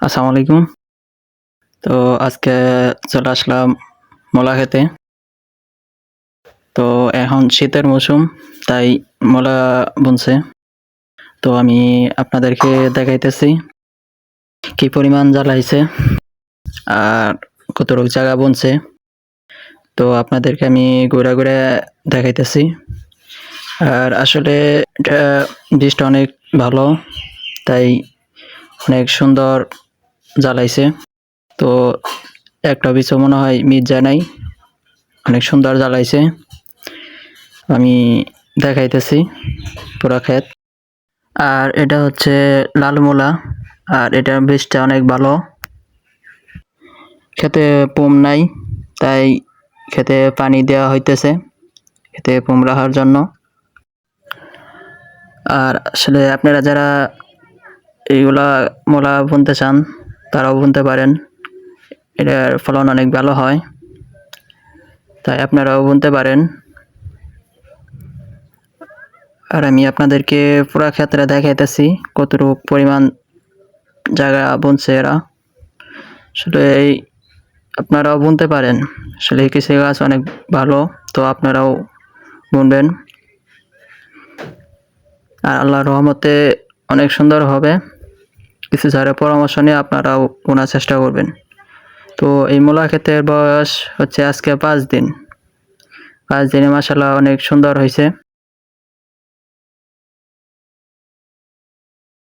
আসসালামু আলাইকুম। তো আজকে চলে আসলাম মূলা খেতে। তো এখন শীতের মৌসুম, তাই মূলা বুনছে। তো আমি আপনাদেরকে দেখাইতেছি কি পরিমাণ জ্বালাইছে আর কতটুক জায়গা বুনছে। তো আপনাদেরকে আমি ঘুরে ঘুরে দেখাইতেছি। আর আসলে এটা বীজটা অনেক ভালো, তাই অনেক সুন্দর জ্বালাইছে। তো একটা বীজও মনে হয় মিস যায় নাই, অনেক সুন্দর জ্বালাইছে। আমি দেখাইতেছি পুরা ক্ষেত। আর এটা হচ্ছে লাল মূলা, আর এটার বীজটা অনেক ভালো। খেতে পুম নাই, তাই খেতে পানি দেওয়া হইতেছে খেতে পুম রাখার জন্য। আর আসলে আপনারা যারা এইগুলা মূলা বুনতে চান তারাও বুনতে পারেন, এটার ফলন অনেক ভালো হয়, তাই আপনারাও বুনতে পারেন। আর আমি আপনাদেরকে পুরা ক্ষেত্রে দেখাইতেছি কতটুকু পরিমাণ জায়গা বুনছে এরা। আসলে আপনারাও বুনতে পারেন, আসলে কৃষি গাছ অনেক ভালো, তো আপনারাও বুনবেন। আর আল্লাহর রহমতে অনেক সুন্দর হবে। কিছু স্যারের পরামর্শ নিয়ে আপনারাও বোনার চেষ্টা করবেন। তো এই মূলা ক্ষেতের বয়স হচ্ছে আজকে 5 দিন। 5 দিনে মাশাআল্লাহ অনেক সুন্দর হয়েছে।